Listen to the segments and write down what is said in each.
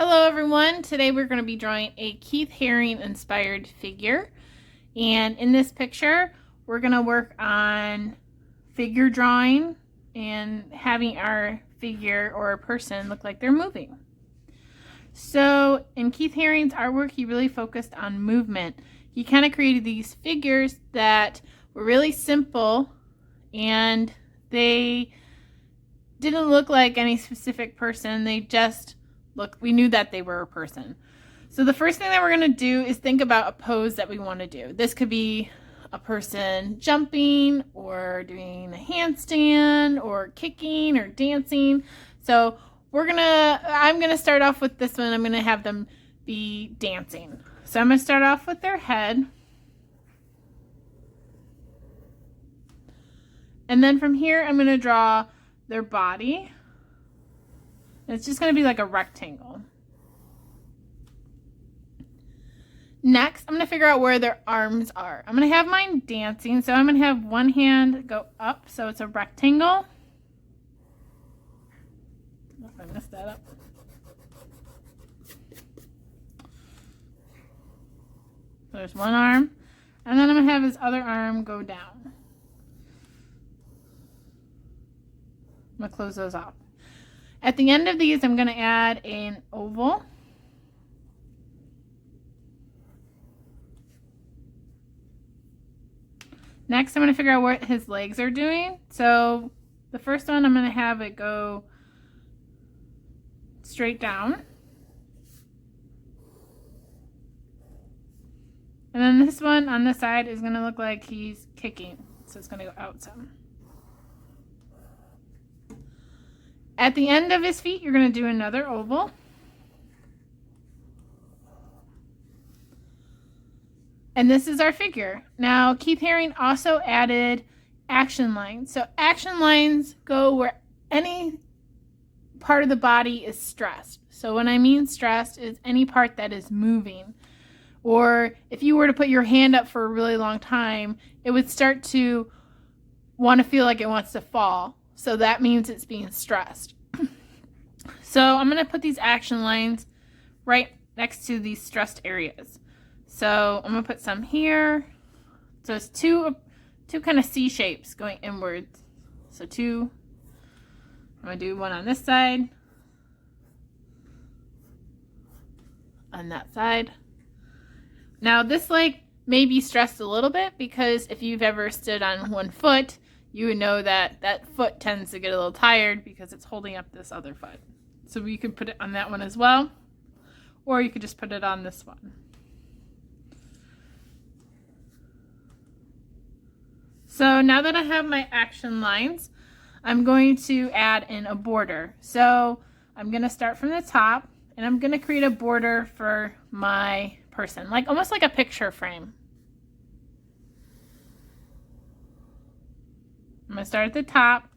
Hello everyone, today we're going to be drawing a Keith Haring inspired figure, and in this picture we're going to work on figure drawing and having our figure or a person look like they're moving. So in Keith Haring's artwork, he really focused on movement. He kind of created these figures that were really simple and they didn't look like any specific person. They just we knew that they were a person. So the first thing that we're going to do is think about a pose that we want to do. This could be a person jumping or doing a handstand or kicking or dancing. So I'm going to start off with this one. I'm going to have them be dancing. So I'm going to start off with their head. And then from here, I'm going to draw their body. It's just going to be like a rectangle. Next, I'm going to figure out where their arms are. I'm going to have mine dancing, so I'm going to have one hand go up, so it's a rectangle. Oh, I messed that up. So there's one arm, and then I'm going to have his other arm go down. I'm going to close those off. At the end of these, I'm going to add an oval. Next, I'm going to figure out what his legs are doing. So the first one, I'm going to have it go straight down. And then this one on the side is going to look like he's kicking. So it's going to go out some. At the end of his feet, you're going to do another oval. And this is our figure. Now, Keith Haring also added action lines. So action lines go where any part of the body is stressed. So when I mean stressed, is any part that is moving. Or if you were to put your hand up for a really long time, it would start to want to feel like it wants to fall. So that means it's being stressed. So I'm going to put these action lines right next to these stressed areas. So I'm going to put some here. So it's two kind of C shapes going inwards. So two. I'm going to do one on this side. On that side. Now this leg may be stressed a little bit because if you've ever stood on one foot, you would know that that foot tends to get a little tired because it's holding up this other foot. So you could put it on that one as well, or you could just put it on this one. So now that I have my action lines, I'm going to add in a border. So I'm going to start from the top, and I'm going to create a border for my person, like almost like a picture frame. I'm going to start at the top,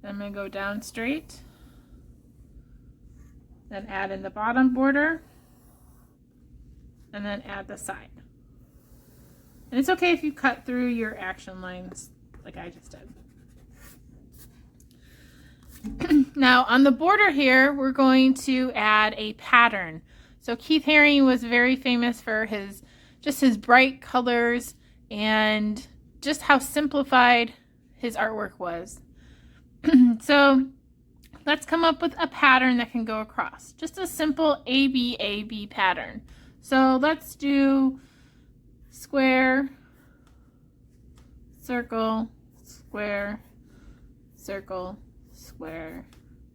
then I'm going to go down straight, then add in the bottom border, and then add the side. And it's okay if you cut through your action lines like I just did. Now on the border here, we're going to add a pattern. So Keith Haring was very famous for his bright colors and just how simplified his artwork was. So let's come up with a pattern that can go across. Just a simple ABAB pattern. So let's do square, circle, square, circle, square,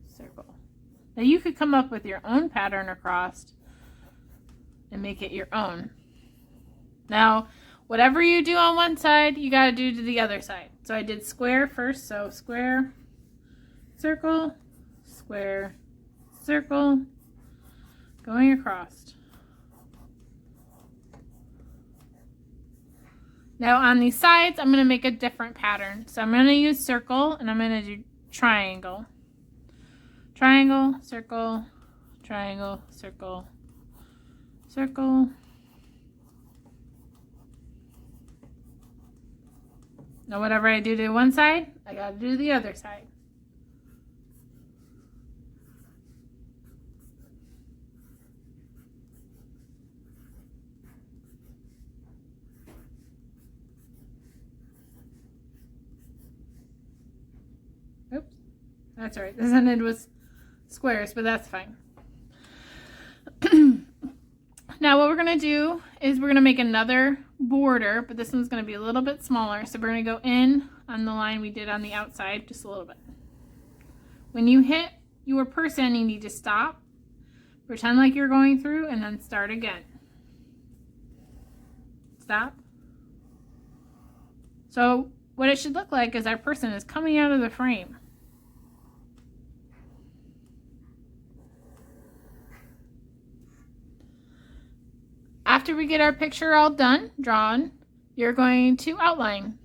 circle. Now you could come up with your own pattern across and make it your own. Now, whatever you do on one side, you got to do to the other side. So I did square first, so square, circle, square, circle, going across. Now on these sides, I'm going to make a different pattern. So I'm going to use circle, and I'm going to do triangle. Triangle, circle, triangle, circle, circle. Now whatever I do to one side, I got to do the other side. That's right. This ended with squares, but that's fine. Now what we're going to do is we're going to make another border, but this one's going to be a little bit smaller. So we're going to go in on the line we did on the outside just a little bit. When you hit your person, you need to stop, pretend like you're going through, and then start again. Stop. So what it should look like is our person is coming out of the frame. After we get our picture all done, drawn, you're going to outline.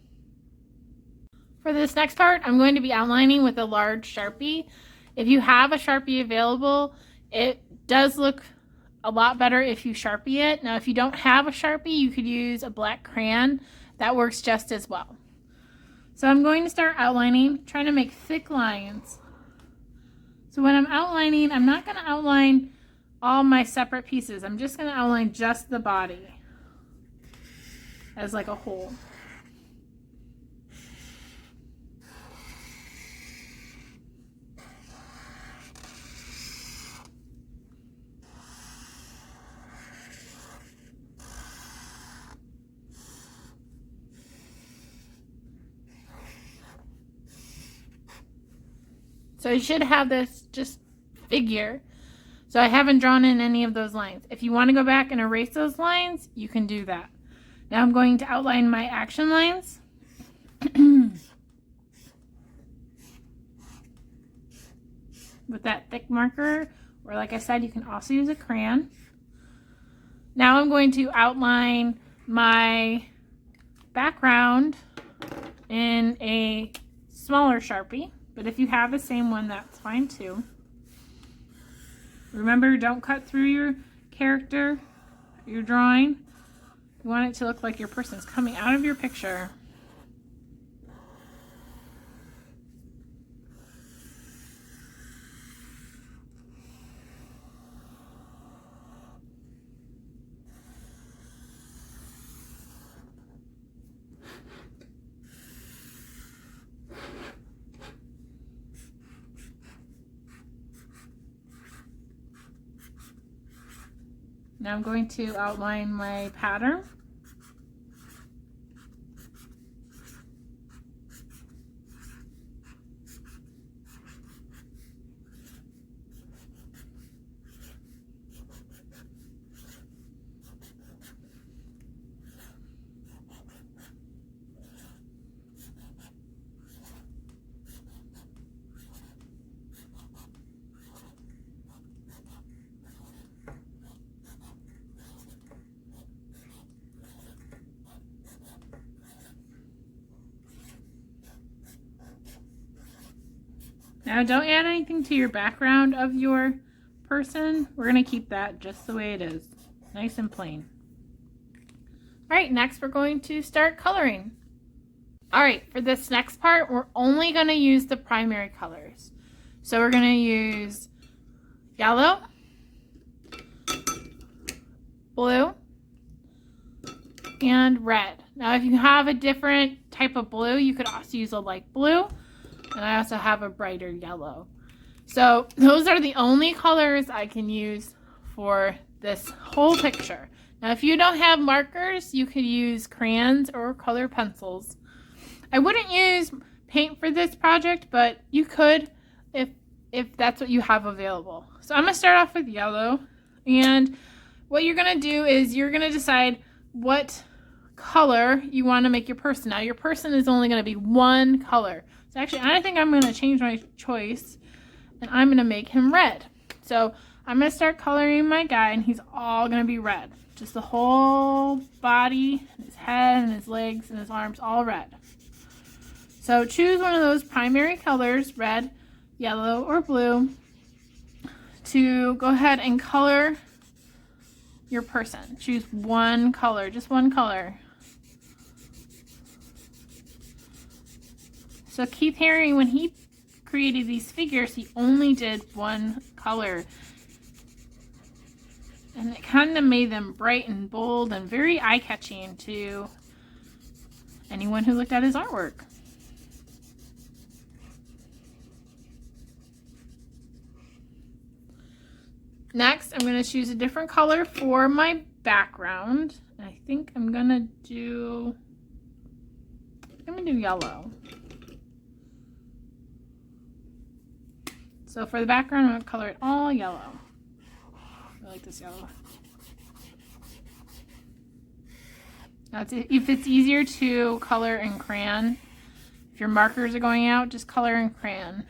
For this next part, I'm going to be outlining with a large Sharpie. If you have a Sharpie available, it does look a lot better if you Sharpie it. Now, if you don't have a Sharpie, you could use a black crayon. That works just as well. So I'm going to start outlining, trying to make thick lines. So when I'm outlining, I'm not going to outline all my separate pieces. I'm just going to outline just the body as like a whole. So you should have this just figure. So I haven't drawn in any of those lines. If you want to go back and erase those lines, you can do that. Now I'm going to outline my action lines. With that thick marker, or like I said, you can also use a crayon. Now I'm going to outline my background in a smaller Sharpie, but if you have the same one, that's fine too. Remember, don't cut through your character, your drawing. You want it to look like your person's coming out of your picture. Now I'm going to outline my pattern. Now don't add anything to your background of your person. We're going to keep that just the way it is. Nice and plain. Alright, next we're going to start coloring. Alright, for this next part, we're only going to use the primary colors. So we're going to use yellow, blue, and red. Now if you have a different type of blue, you could also use a light blue. And I also have a brighter yellow. So those are the only colors I can use for this whole picture. Now if you don't have markers, you could use crayons or color pencils. I wouldn't use paint for this project, but you could if that's what you have available. So I'm going to start off with yellow. And what you're going to do is you're going to decide what color you want to make your person. Now your person is only going to be one color. So actually, I think I'm going to change my choice, and I'm going to make him red. So I'm going to start coloring my guy, and he's all going to be red. Just the whole body, his head, and his legs, and his arms, all red. So choose one of those primary colors, red, yellow, or blue, to go ahead and color your person. Choose one color, just one color. So Keith Haring, when he created these figures, he only did one color. And it kind of made them bright and bold and very eye-catching to anyone who looked at his artwork. Next, I'm going to choose a different color for my background. I think I'm going to do yellow. So for the background, I'm going to color it all yellow. I like this yellow. Now, if it's easier to color in crayon, if your markers are going out, just color in crayon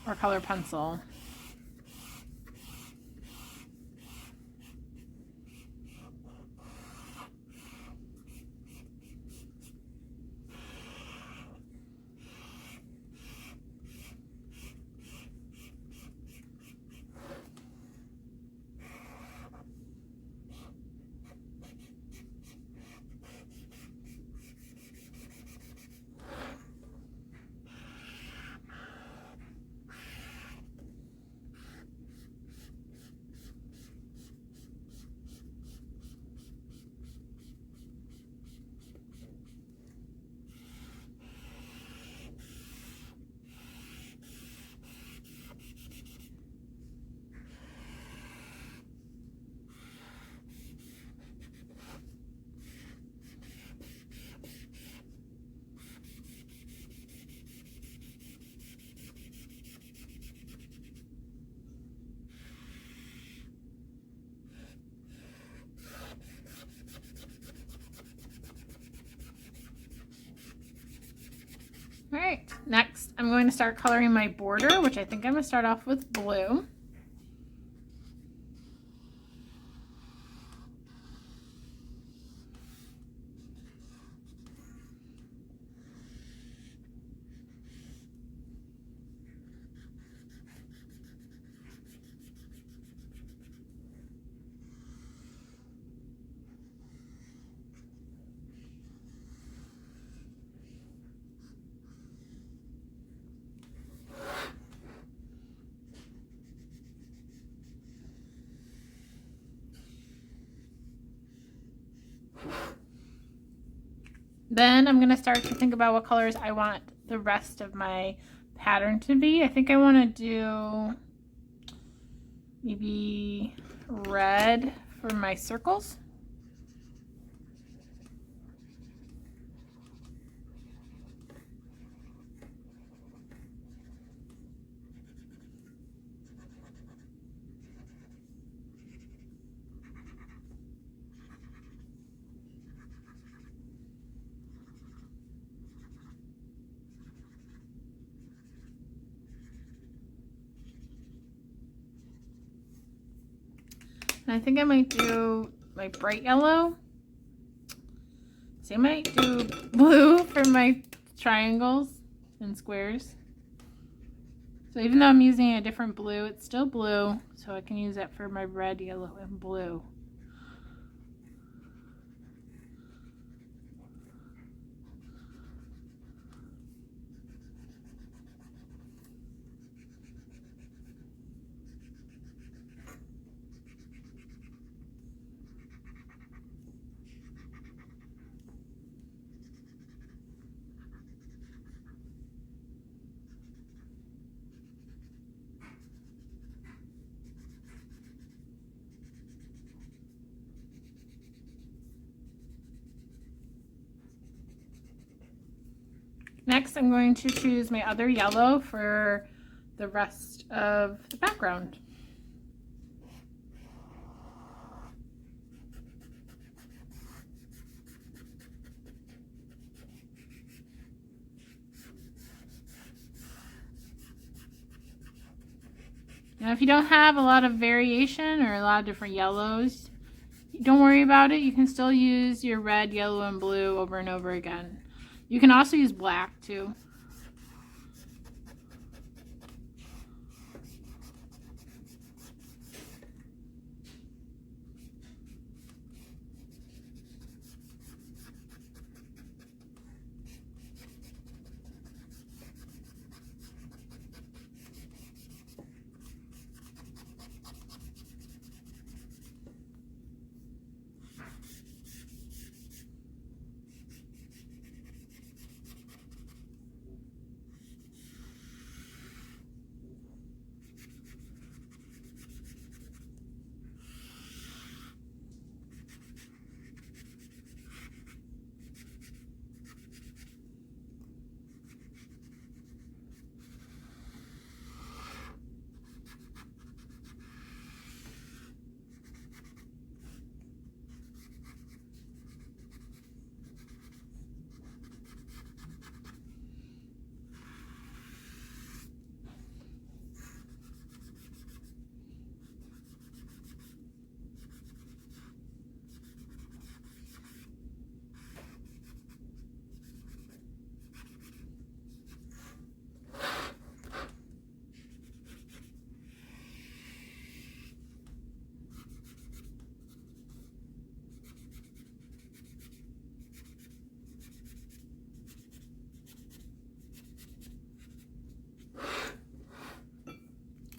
or color pencil. All right, next I'm going to start coloring my border, which I think I'm going to start off with blue. Then I'm going to start to think about what colors I want the rest of my pattern to be. I think I want to do maybe red for my circles. And I think I might do my bright yellow. So I might do blue for my triangles and squares. So even though I'm using a different blue, it's still blue, so I can use that for my red, yellow, and blue. Next, I'm going to choose my other yellow for the rest of the background. Now, if you don't have a lot of variation or a lot of different yellows, don't worry about it. You can still use your red, yellow, and blue over and over again. You can also use black too.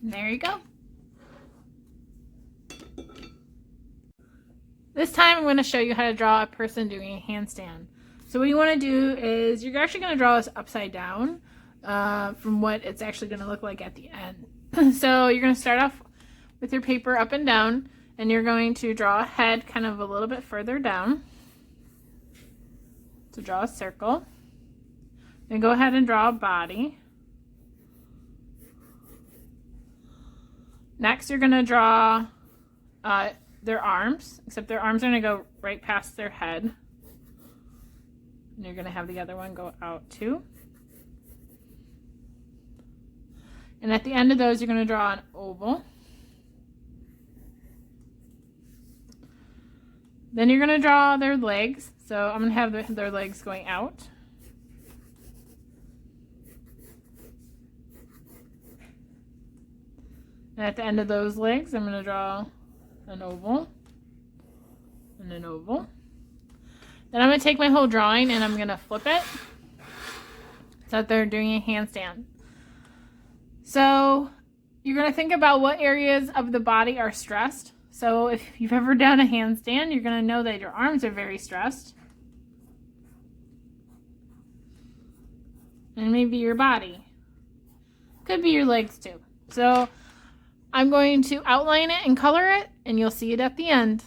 And there you go. This time I'm going to show you how to draw a person doing a handstand. So what you want to do is you're actually going to draw this upside down from what it's actually going to look like at the end. So you're going to start off with your paper up and down, and you're going to draw a head kind of a little bit further down. So draw a circle. Then go ahead and draw a body. Next you're going to draw their arms, except their arms are going to go right past their head. And you're going to have the other one go out too. And at the end of those, you're going to draw an oval. Then you're going to draw their legs. So I'm going to have their legs going out. And at the end of those legs, I'm going to draw an oval and an oval. Then I'm going to take my whole drawing and I'm going to flip it so that they're doing a handstand. So you're going to think about what areas of the body are stressed. So if you've ever done a handstand, you're going to know that your arms are very stressed. And maybe your body. Could be your legs too. So I'm going to outline it and color it, and you'll see it at the end.